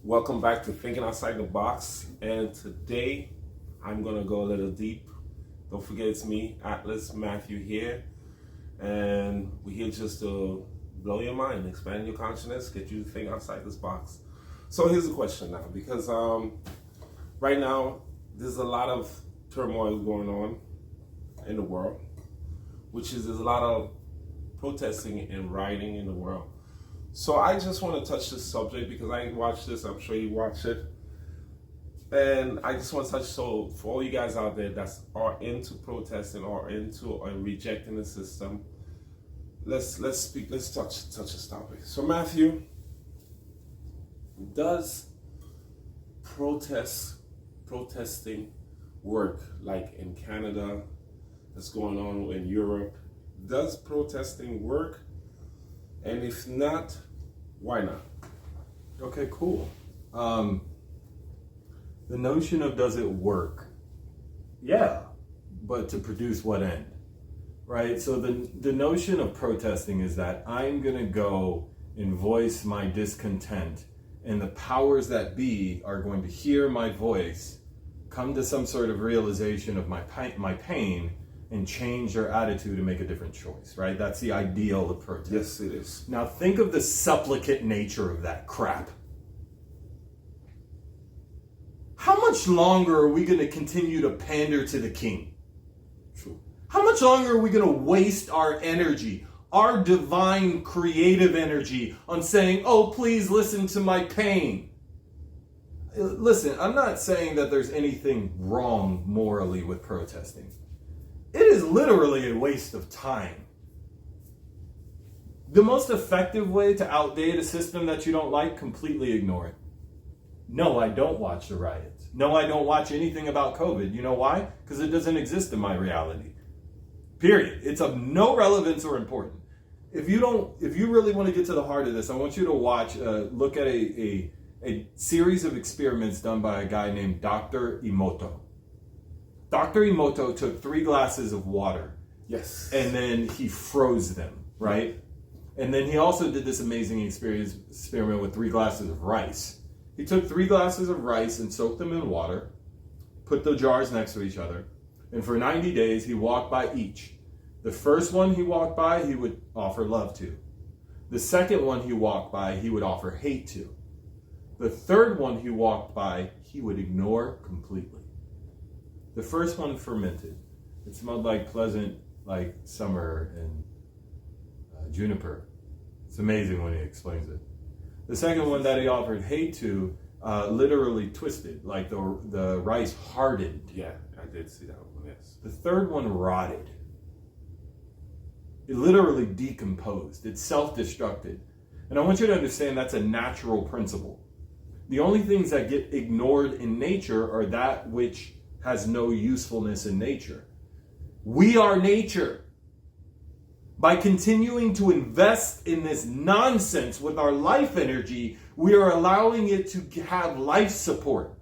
Welcome back to Thinking Outside the Box. And today I'm going to go a little deep. Don't forget, it's me, Atlas Matthew here. And we're here just to blow your mind, expand your consciousness, get you to think outside this box. So here's the question now, because right now there's a lot of turmoil going on in the world, which is there's a lot of protesting and rioting in the world. So I just want to touch this subject because I watched this, I'm sure you watched it. And I just want to touch, so for all you guys out there that are into protesting or into rejecting the system, let's touch this topic. So Matthew, does protesting work like in Canada, that's going on in Europe? Does protesting work? And if not, why not? Okay, cool. The notion of does it work? Yeah, but to produce what end? Right? So the notion of protesting is that I'm going to go and voice my discontent, and the powers that be are going to hear my voice, come to some sort of realization of my pain, and change their attitude and make a different choice, right? That's the ideal of protest. Yes, it is. Now think of the supplicant nature of that crap. How much longer are we going to continue to pander to the king? True. How much longer are we going to waste our energy, our divine creative energy, on saying, oh, please listen to my pain? Listen, I'm not saying that there's anything wrong morally with protesting. It is literally a waste of time. The most effective way to outdate a system that you don't like, completely ignore it. No, I don't watch the riots. No, I don't watch anything about COVID. You know why? Because it doesn't exist in my reality. Period. It's of no relevance or importance. If you really want to get to the heart of this, I want you to look at a series of experiments done by a guy named Dr. Emoto. Dr. Emoto took 3 glasses of water. Yes. And then he froze them, right? And then he also did this amazing experiment with 3 glasses of rice. He took 3 glasses of rice and soaked them in water, put the jars next to each other, and for 90 days he walked by each. The first one he walked by, he would offer love to. The second one he walked by, he would offer hate to. The third one he walked by, he would ignore completely. The first one fermented. It smelled like pleasant, like summer and juniper. It's amazing when he explains it. The second one that he offered hate to literally twisted, like the rice hardened. Yeah, I did see that one, yes. The third one rotted. It literally decomposed. It self-destructed. And I want you to understand that's a natural principle. The only things that get ignored in nature are that which has no usefulness in nature. We are nature. By continuing to invest in this nonsense with our life energy, we are allowing it to have life support.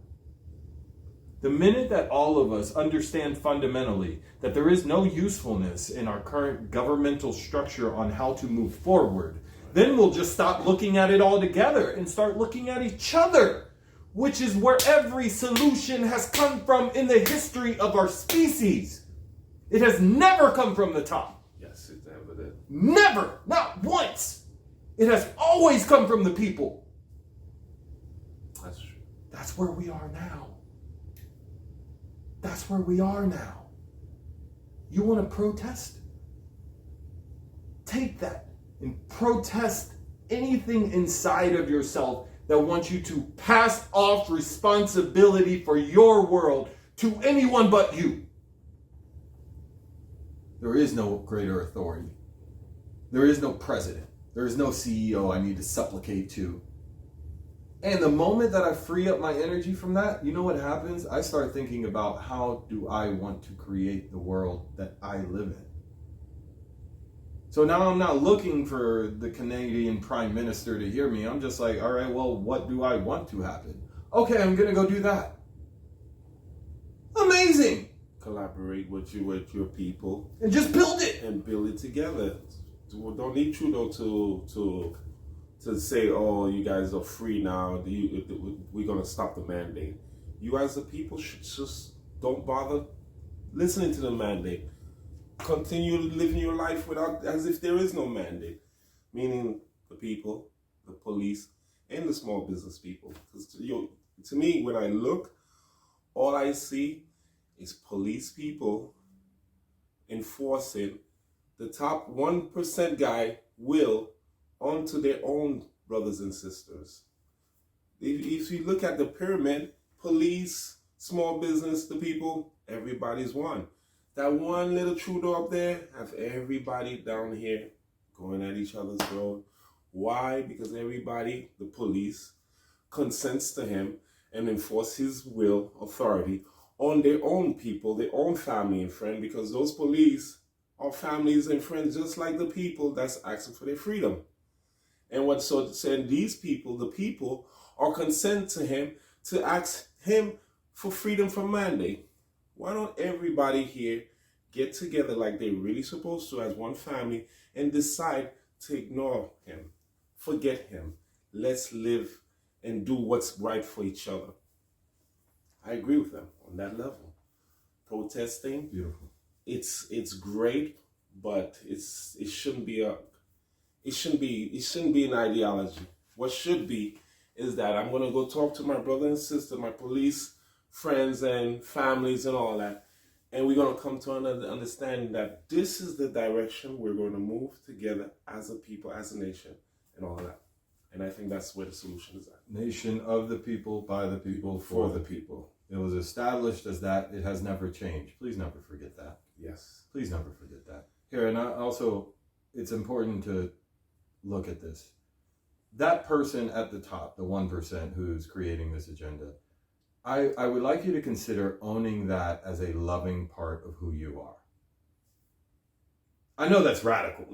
The minute that all of us understand fundamentally that there is no usefulness in our current governmental structure on how to move forward, then we'll just stop looking at it altogether and start looking at each other, which is where every solution has come from in the history of our species. It has never come from the top. Yes, it never did. Never, not once. It has always come from the people. That's true. That's where we are now. That's where we are now. You want to protest? Take that and protest anything inside of yourself that wants you to pass off responsibility for your world to anyone but you. There is no greater authority. There is no president. There is no CEO I need to supplicate to. And the moment that I free up my energy from that, you know what happens? I start thinking about how do I want to create the world that I live in. So now I'm not looking for the Canadian Prime Minister to hear me. I'm just like, all right, well, what do I want to happen? Okay, I'm going to go do that. Amazing. Collaborate with your people. And just build it. And build it together. Don't need Trudeau to to say, oh, you guys are free now. We're gonna stop the mandate. You as the people should just don't bother listening to the mandate. Continue living your life without, as if there is no mandate. Meaning the people, the police, and the small business people. Because to me, when I look, all I see is police people enforcing the top 1% guy will onto their own brothers and sisters. If you look at the pyramid, police, small business, the people, everybody's one. That one little Trudeau up there have everybody down here going at each other's throat. Why? Because everybody, the police, consents to him and enforce his will, authority on their own people, their own family and friend, because those police are families and friends just like the people that's asking for their freedom. And what so said, these people, the people, are consent to him to ask him for freedom from mandate. Why don't everybody here get together like they're really supposed to as one family and decide to ignore him, forget him, let's live and do what's right for each other? I agree with them on that level. Protesting, Beautiful. It's great, but it shouldn't be an ideology. What should be is that I'm gonna go talk to my brother and sister, my police friends and families and all that, and we're gonna come to another understanding that this is the direction we're gonna move together as a people, as a nation, and all that. And I think that's where the solution is at. Nation of the people, by the people, for the people. It was established as that. It has never changed. Please never forget that. Yes. Please never forget that. Here, and also, it's important to look at this. That person at the top, the 1% who's creating this agenda, I would like you to consider owning that as a loving part of who you are. I know that's radical,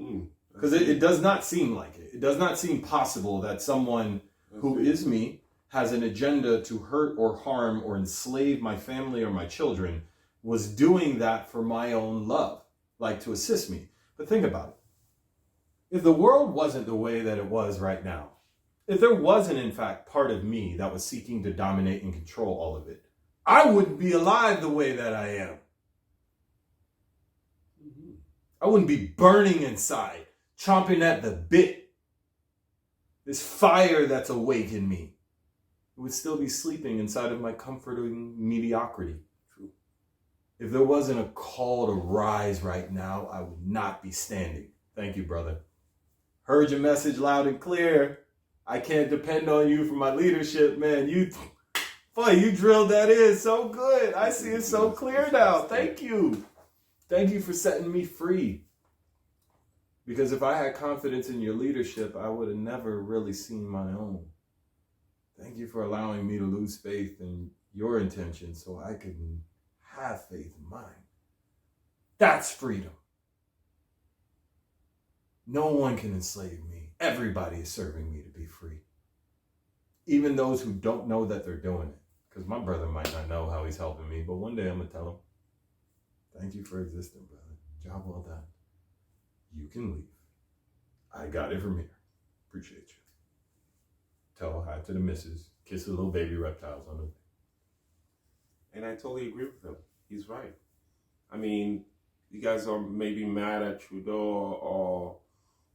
because it does not seem like it. It does not seem possible that someone who is me has an agenda to hurt or harm or enslave my family or my children was doing that for my own love, like to assist me. But think about it. If the world wasn't the way that it was right now, if there wasn't, in fact, part of me that was seeking to dominate and control all of it, I wouldn't be alive the way that I am. I wouldn't be burning inside, chomping at the bit. This fire that's awake in me. It would still be sleeping inside of my comforting mediocrity. True. If there wasn't a call to rise right now, I would not be standing. Thank you, brother. Heard your message loud and clear. I can't depend on you for my leadership, man. You drilled that in so good. I see it so clear now. Thank you. Thank you for setting me free. Because if I had confidence in your leadership, I would have never really seen my own. Thank you for allowing me to lose faith in your intentions so I could have faith in mine. That's freedom. No one can enslave me. Everybody is serving me to be free. Even those who don't know that they're doing it. Because my brother might not know how he's helping me, but one day I'm going to tell him, thank you for existing, brother. Job well done. You can leave. I got it from here. Appreciate you. Tell hi to the missus. Kiss the little baby reptiles on the. And I totally agree with him. He's right. I mean, you guys are maybe mad at Trudeau or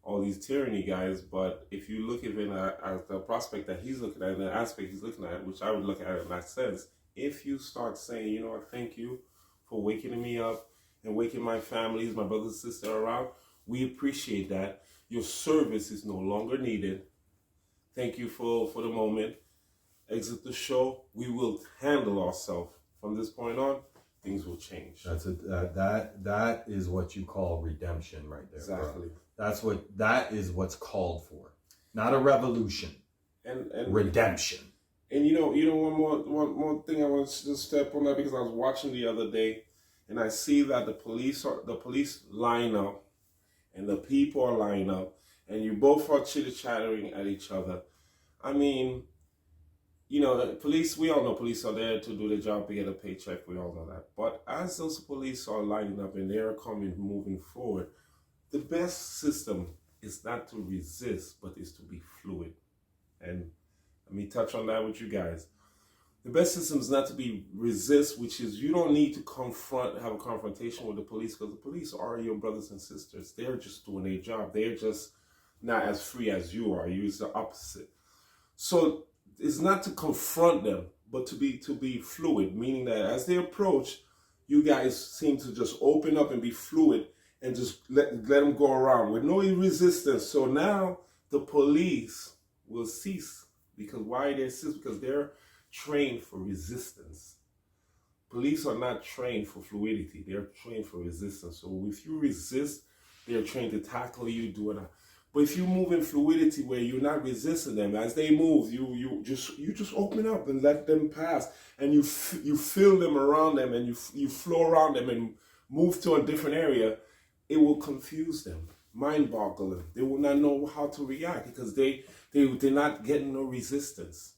all these tyranny guys, but if you look at it as the prospect that he's looking at, the aspect he's looking at, which I would look at it in that sense, if you start saying, you know what, thank you for waking me up and waking my families, my brothers and sisters around, we appreciate that. Your service is no longer needed. Thank you for the moment. Exit the show. We will handle ourselves. From this point on, things will change. That is what you call redemption right there. Exactly. Bro. That is what's called for. Not a revolution. And redemption. And one more thing I want to just step on that, because I was watching the other day and I see that the police line up and the people are lining up and you both are chitter-chattering at each other. I mean, police, we all know police are there to do their job, to get a paycheck. We all know that. But as those police are lining up and they're moving forward, the best system is not to resist, but is to be fluid. And let me touch on that with you guys. The best system is not to be resist, which is you don't need to have a confrontation with the police, because the police are your brothers and sisters. They're just doing their job. They're just not as free as you are. You're the opposite. So it's not to confront them, but to be fluid, meaning that as they approach, you guys seem to just open up and be fluid and just let them go around with no resistance. So now the police will cease. Because why they cease? Because they're trained for resistance. Police are not trained for fluidity. They're trained for resistance. So if you resist, they're trained to tackle you, do it. But if you move in fluidity where you're not resisting them, as they move, you just open up and let them pass, and you feel them around them, and you flow around them and move to a different area, it will confuse them, mind boggle them. They will not know how to react because they're not getting no resistance.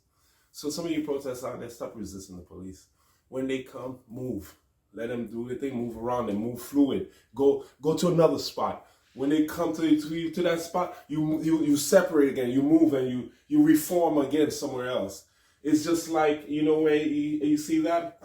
So some of you protesters out there, stop resisting the police. When they come, move. Let them do their thing, move around them, move fluid. Go to another spot. When they come to that spot, you separate again, you move, and you reform again somewhere else. It's just like, you know where you see that?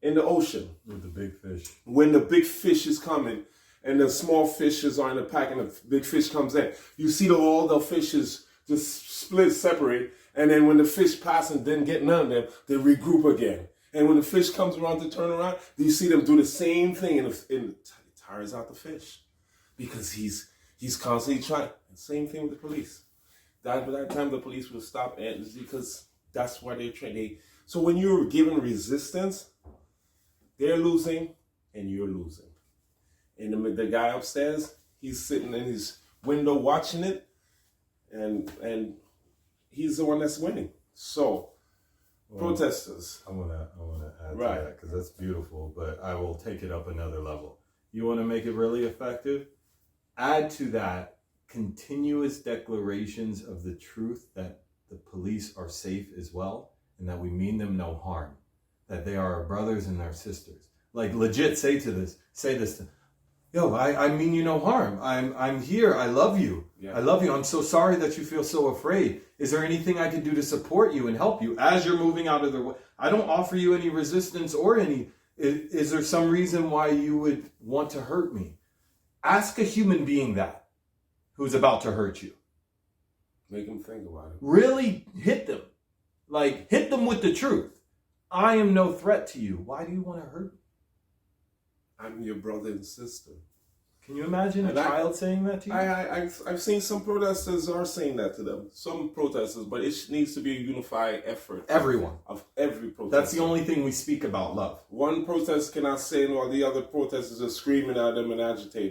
In the ocean. With the big fish. When the big fish is coming and the small fishes are in the pack and the big fish comes in, you see all the fishes just split, separate, and then when the fish pass and didn't get none of them, they regroup again. And when the fish comes around to turn around, you see them do the same thing, and it tires out the fish. Because he's constantly trying. And same thing with the police. By that time, the police will stop, and because that's why they're trained. So when you're given resistance, they're losing and you're losing. And the guy upstairs, he's sitting in his window watching it, and he's the one that's winning. So, protesters. I wanna add Right. to that because that's beautiful, but I will take it up another level. You want to make it really effective? Add to that continuous declarations of the truth that the police are safe as well, and that we mean them no harm, that they are our brothers and our sisters. Like legit say this to, yo, I mean you no harm. I'm here. I love you. Yeah. I love you. I'm so sorry that you feel so afraid. Is there anything I can do to support you and help you as you're moving out of the way? I don't offer you any resistance or any. Is there some reason why you would want to hurt me? Ask a human being that who's about to hurt you. Make them think about it. Really hit them. Like, hit them with the truth. I am no threat to you. Why do you want to hurt me? I'm your brother and sister. Can you imagine a child saying that to you? I've seen some protesters are saying that to them. Some protesters, but it needs to be a unified effort. Everyone. Of every protester. That's the only thing we speak about, love. One protest cannot say while the other protesters are screaming at them and agitating.